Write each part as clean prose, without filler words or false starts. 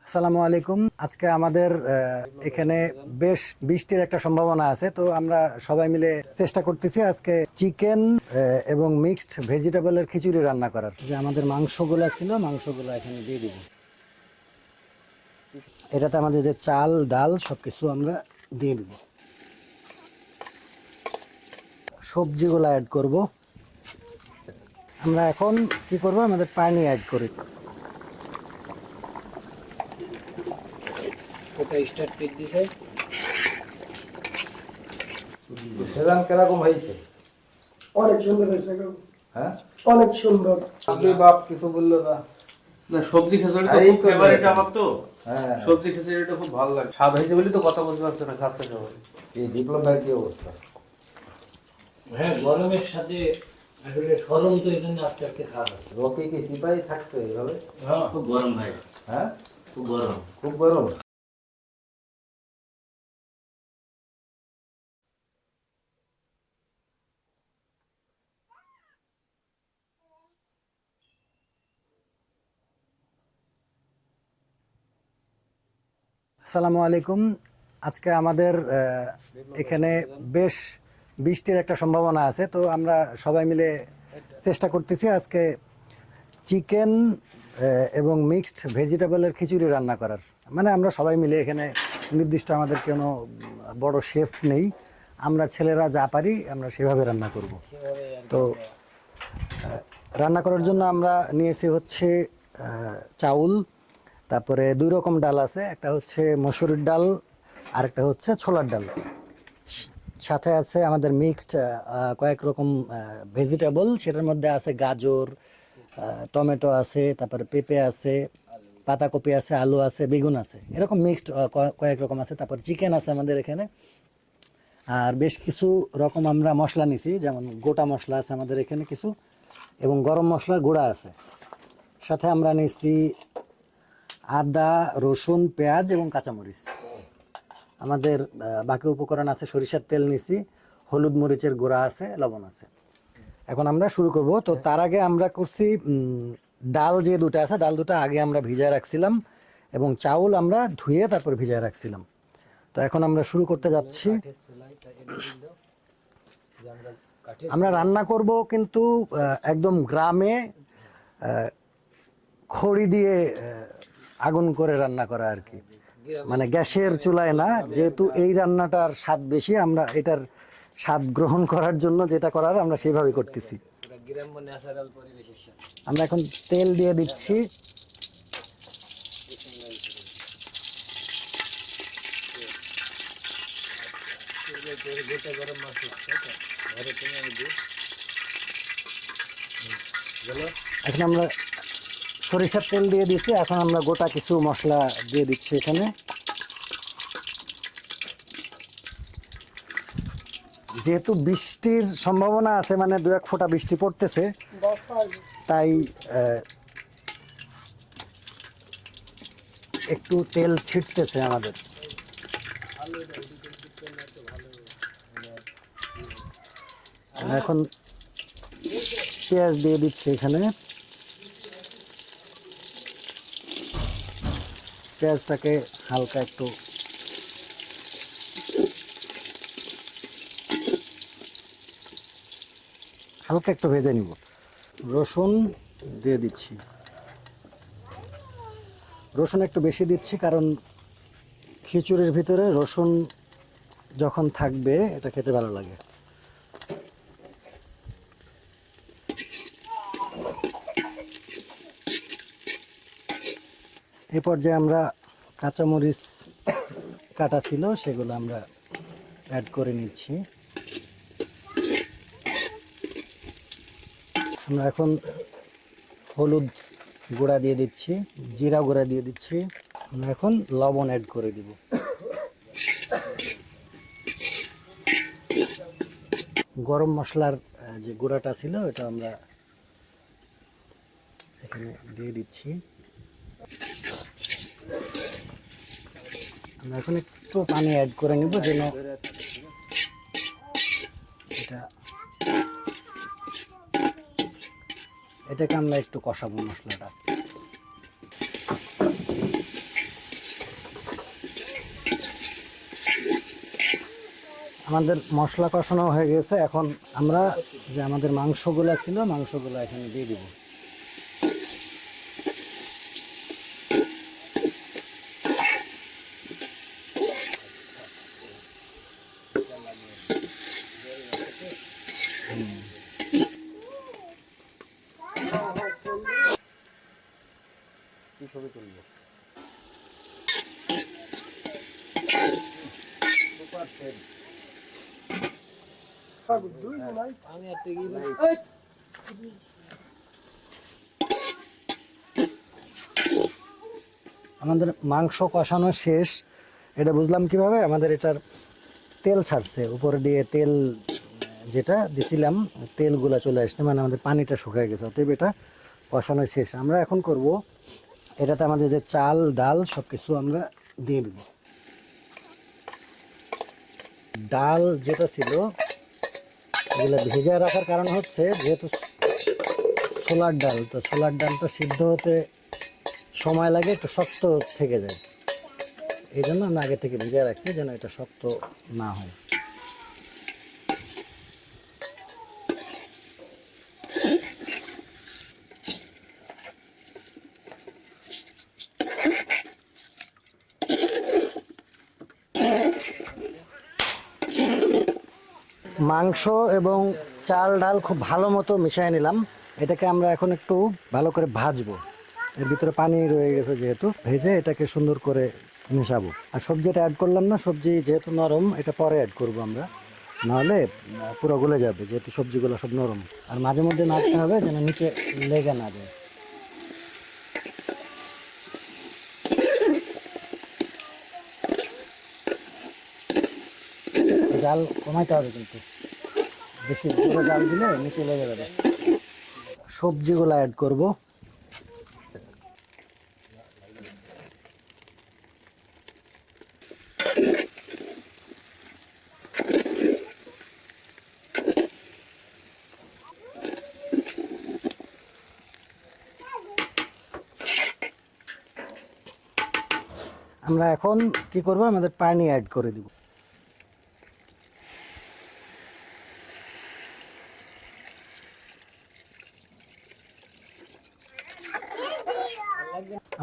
আসসালামু আলাইকুম। আজকে আমাদের এখানে বেশ বৃষ্টির একটা সম্ভাবনা আছে, তো আমরা সবাই মিলে চেষ্টা করতেছি আজকে চিকেন এবং মিক্সড ভেজিটেবলের খিচুড়ি রান্না করার। যে আমাদের মাংসগুলো ছিল, মাংসগুলো এখানে দিয়ে দিব। এটাতে আমাদের যে চাল ডাল সবকিছু আমরা দিয়ে দিব। সবজিগুলো অ্যাড করব। আমরা এখন কি করব, আমাদের পানি অ্যাড করি। ওটা স্টার্ট করে দিছে। সেজান কিরকম হয়েছে? অনেক সুন্দর হয়েছে। হ্যাঁ, অনেক সুন্দর। আপনি বাপ কিছু বললো না? না, সবজি খিচুড়ি তো এই খুব তো ফেভারিট দেখেন। আমার তো। হ্যাঁ, সবজি খিচুড়িটা খুব ভালো লাগে। স্বাদ হয়েছে বলি তো কথা বলতে পারছে না, খাচ্ছে সবাই। এই ডিপ্লোমার কি অবস্থা? হ্যাঁ, গরমের সাথে আসলে গরম তো এই জন্য আস্তে আস্তে খাওয়া হচ্ছে। রকি কি সিপাহি থাকতো এইভাবে? হ্যাঁ, খুব গরম ভাই, হ্যাঁ, খুব গরম। খুব গরম। আসসালামু আলাইকুম। আজকে আমাদের এখানে বেশ বৃষ্টির একটা সম্ভাবনা আছে, তো আমরা সবাই মিলে চেষ্টা করতেছি আজকে চিকেন এবং মিক্সড ভেজিটেবলের খিচুড়ি রান্না করার। মানে আমরা সবাই মিলে এখানে নির্দিষ্ট আমাদের কোনো বড় শেফ নেই, আমরা ছেলেরা যা পারি আমরা সেভাবে রান্না করব। তো রান্না করার জন্য আমরা নিয়েছি হচ্ছে চাউল, তারপরে দুই রকম ডাল আছে, একটা হচ্ছে মসুরির ডাল আর একটা হচ্ছে ছোলার ডাল। সাথে আছে আমাদের মিক্সড কয়েক রকম ভেজিটেবল, সেটার মধ্যে আছে গাজর, টমেটো আছে, তারপরে পেঁপে আছে, পাতাকপি আছে, আলু আছে, বেগুন আছে, এরকম মিক্সড কয়েক রকম আছে। তারপর চিকেন আছে আমাদের এখানে, আর বেশ কিছু রকম আমরা মশলা নিছি, যেমন গোটা মশলা আছে আমাদের এখানে কিছু, এবং গরম মশলার গুঁড়া আছে। সাথে আমরা নিছি আদা, রসুন, পেঁয়াজ এবং কাঁচামরিচ। আমাদের বাকি উপকরণ আছে, সরিষার তেল নিছি, হলুদ মরিচের গুঁড়া আছে, লবণ আছে। এখন আমরা শুরু করব। তো তার আগে আমরা করছি ডাল যে দুটো আছে, ডাল দুটো আগে আমরা ভিজায় রাখছিলাম, এবং চাউল আমরা ধুয়ে তারপর ভিজায় রাখছিলাম। তো এখন আমরা শুরু করতে যাচ্ছি। আমরা রান্না করব কিন্তু একদম গ্রামে খড়ি দিয়ে আগুন করে রান্না করা আর কি, মানে গ্যাসের চুলায় না। যেহেতু এই রান্নাটার স্বাদ বেশি, আমরা এটার স্বাদ গ্রহণ করার জন্য যেটা করার আমরা সেইভাবে করতেছি। গ্রাম্য ন্যাচারাল পরিবেশের সাথে আমরা এখন তেল দিয়ে দিচ্ছি। গোটা গরম মশলা ঘরে তুমি আমি দিই। এখন আমরা সরিষার তেল দিয়ে দিচ্ছি, এখন আমরা গোটা কিছু মশলা দিয়ে দিচ্ছি এখানে। যেহেতু বৃষ্টির সম্ভাবনা আছে, মানে দু এক ফোঁটা বৃষ্টি পড়তেছে, তাই একটু তেল ছিটতেছে আমাদের। এখন পেঁয়াজ দিয়ে দিচ্ছি এখানে। পেঁয়াজটাকে হালকা একটু ভেজে নিব। রসুন দিয়ে দিচ্ছি। রসুন একটু বেশি দিচ্ছি, কারণ খিচুড়ির ভিতরে রসুন যখন থাকবে এটা খেতে ভালো লাগে। এই পর্যায়ে আমরা কাঁচামরিচ কাটা ছিল সেগুলো আমরা অ্যাড করে নিচ্ছি। আমরা এখন হলুদ গুঁড়া দিয়ে দিচ্ছি, জিরা গুঁড়া দিয়ে দিচ্ছি। আমরা এখন লবণ অ্যাড করে দিব। গরম মশলার যে গুঁড়াটা ছিল এটা আমরা এখানে দিয়ে দিচ্ছি। আমরা এখন একটু পানি অ্যাড করে নিব, যেন এটাকে আমরা একটু কষাবো মশলাটা। আমাদের মশলা কষানো হয়ে গেছে। এখন আমরা যে আমাদের মাংসগুলা ছিল মাংসগুলো এখানে দিয়ে দিব। আমি আর তুই কি আমাদের মাংস কষানো শেষ। এটা বুঝলাম কিভাবে, আমাদের এটার তেল ছাড়ছে উপরে দিয়ে, তেল যেটা দিছিলাম তেলগুলা চলে আসছে, মানে আমাদের পানিটা শুকায় গেছে। অতএব এটা কষানো শেষ। আমরা এখন করব এটাতে আমাদের যে চাল ডাল সব কিছু আমরা দিয়ে দেব। ডাল যেটা ছিল এগুলো ভেজে রাখার কারণ হচ্ছে যেহেতু ছোলার ডাল, তো ছোলার ডালটা সিদ্ধ হতে সময় লাগে, একটু শক্ত থেকে যায়। এই জন্য আমরা আগে থেকে ভিজিয়ে রাখছি যেন এটা শক্ত না হয়। মাংস এবং চাল ডাল খুব ভালো মতো মিশিয়ে নিলাম। এটাকে আমরা এখন একটু ভালো করে ভাজবো। এর ভিতরে পানি রয়ে গেছে, যেহেতু ভেজে এটাকে সুন্দর করে মেশাবো। আর সবজিটা অ্যাড করলাম না, সবজি যেহেতু নরম এটা পরে অ্যাড করবো আমরা, নাহলে পুরো গলে যাবে, যেহেতু সবজিগুলো সব নরম। আর মাঝে মধ্যে নাড়তে হবে যেন নিচে লেগে না যায়। জাল কমাইতে হবে, কিন্তু বেশি পুরো জাল দিলে নিচে লেগে যাবে। সবজিগুলো অ্যাড করব। আমরা এখন কি করব, আমাদের পানি অ্যাড করে দিব।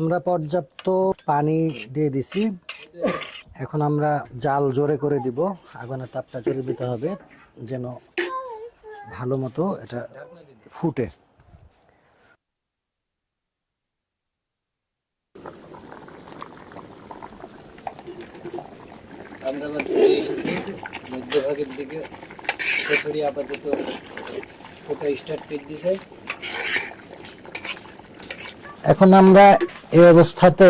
আমরা পর্যাপ্ত পানি দিয়ে দিছি। এখন আমরা জাল জোরে করে দিব, আগুনের তাপটা জোরে দিতে হবে যেন ভালো মতো এটা ফুটে। আমরা আবার ফিরে এসেছি মধ্যভাগের দিকে। খিচুড়ি আপাতত ফোটা স্টার্ট করে দিয়েছে। এখন আমরা এই অবস্থাতে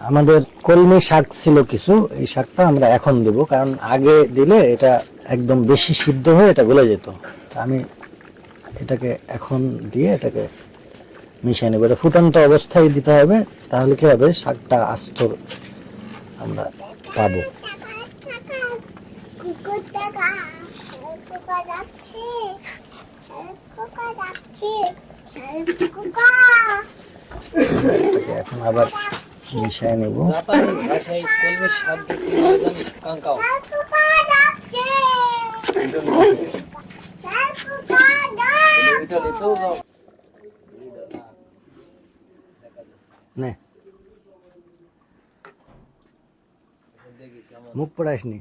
আমাদের কলমি শাক ছিল কিছু, এই শাকটা আমরা এখন দেব, কারণ আগে দিলে এটা একদম বেশি সিদ্ধ হয়ে এটা গলে যেত। আমি এটাকে এখন দিয়ে এটাকে মিশিয়ে নেব। এটা ফুটন্ত অবস্থায় দিতে হবে, তাহলে কি হবে শাকটা আস্ত আমরা পাবো। এটাকে এখন আবার মিশিয়ে নেব। জাপানি ভাষায় কলমের শাক দেখতে জানিস কাঙ্কাও। এটা নিতেও যাও। নে দেখি কেমন। মুখ পড়াইসনি।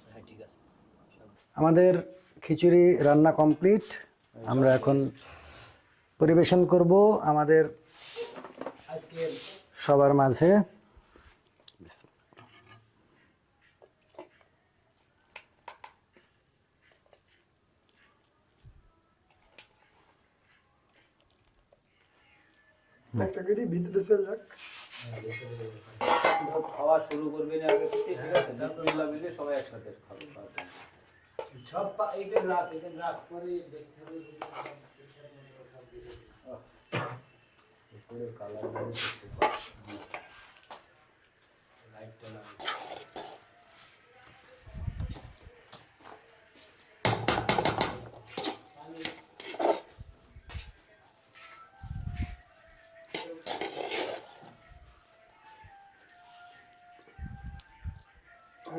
হ্যাঁ ঠিক আছে। আমাদের খিচুড়ি রান্না কমপ্লিট। আমরা এখন পরিবেশন করব আমাদের আজকে সবার মাঝে। একটা করে ভিতরে চলে যাক। খাওয়া শুরু করবেন আগে থেকে, ঠিক আছে? বিসমিল্লাহ বলে সবাই একসাথে খাবে। সব এইটা রাত করে দেখতে হবে। পুরো কালার লাইটটা না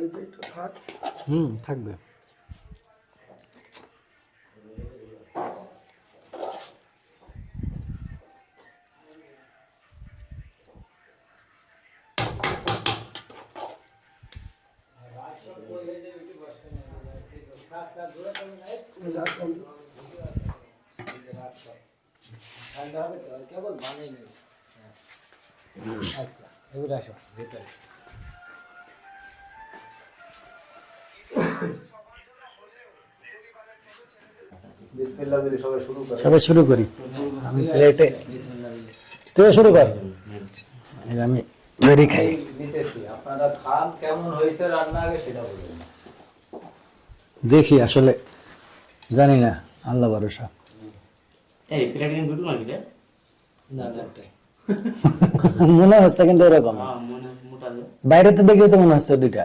বাড়িতে একটু থাক। থাকবে। রাখলাম। ঠান্ডা হবে তো কেবল বানাই নেই। আচ্ছা এবার আসো ভেতরে। বিসমিল্লাহ বলে সবাই শুরু করে। সবাই শুরু করি। আমি প্লেটে বিসমিল্লাহ। তুই শুরু কর। এই আমি বেরি খাই। নিতেছি আপনারা খান, কেমন হয়েছে রান্না আগে সেটা বলবেন। দেখি আসলে জানি না, আল্লাহ ভরসা। এই প্লেটিং দুটো নাকি রে? না একটাই। মনে হচ্ছে কিন্তু এরকম হ্যাঁ মনে মোটা রে। বাইরে তো দেখেও তো মনে হচ্ছে দুইটা।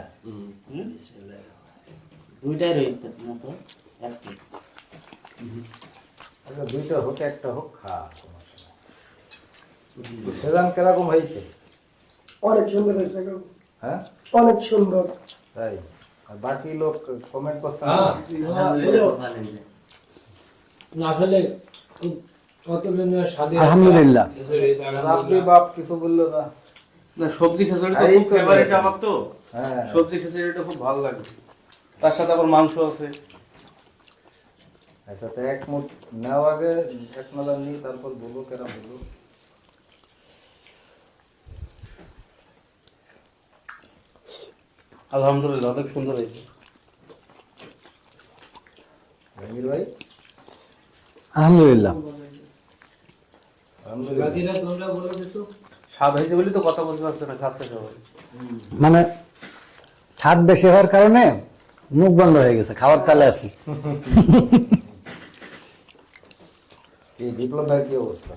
দুইটাই রয়েছে মতো একটি। আচ্ছা দুইটা হোক একটা হোক, খা সমস্যা নাই। সেজান কিরকম হয়েছে? অনেক সুন্দর হয়েছে কাকু, হ্যাঁ অনেক সুন্দর। তাই? আর বাকি লোক কমেন্ট করছে না? না আসলে খুব অতুলনীয় স্বাদের আলহামদুলিল্লাহ। আপনি বাপ কিছু বললো না? না সবজি খিচুড়ি তো এই খুব তো ফেভারিট দেখো। আমার তো। হ্যাঁ সবজি খিচুড়িটা খুব ভালো লাগে। তার সাথে আবার মাংস আছে। আচ্ছা তো এক মুঠ নেওয়া আগে, এক নজর নিই তারপর বলো কেরা বলো। আলহামদুলিল্লাহ অনেক সুন্দর হয়েছে। জাহাঙ্গীর ভাই? আলহামদুলিল্লাহ। আলহামদুলিল্লাহ। বাকিরা তোমরা বলো কিছু। স্বাদ হয়েছে বলে তো কথা বলতে পারছে না, খাচ্ছে সবাই। মানে ছাদ বেশি হওয়ার কারণে মুখ বন্ধ হয়ে গেছে, খাওয়ার তালে আছি। এই ডিপ্লোমার কি অবস্থা?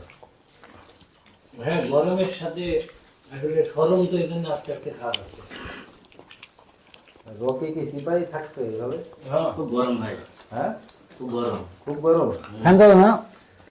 হ্যাঁ গরমের সাথে আসলে গরম তো এই জন্য আস্তে আস্তে খাওয়া হচ্ছে। রকি কি সিপাহি থাকতো এইভাবে? হ্যাঁ খুব গরম ভাই, হ্যাঁ খুব গরম। খুব গরম। ফ্যান চলে না?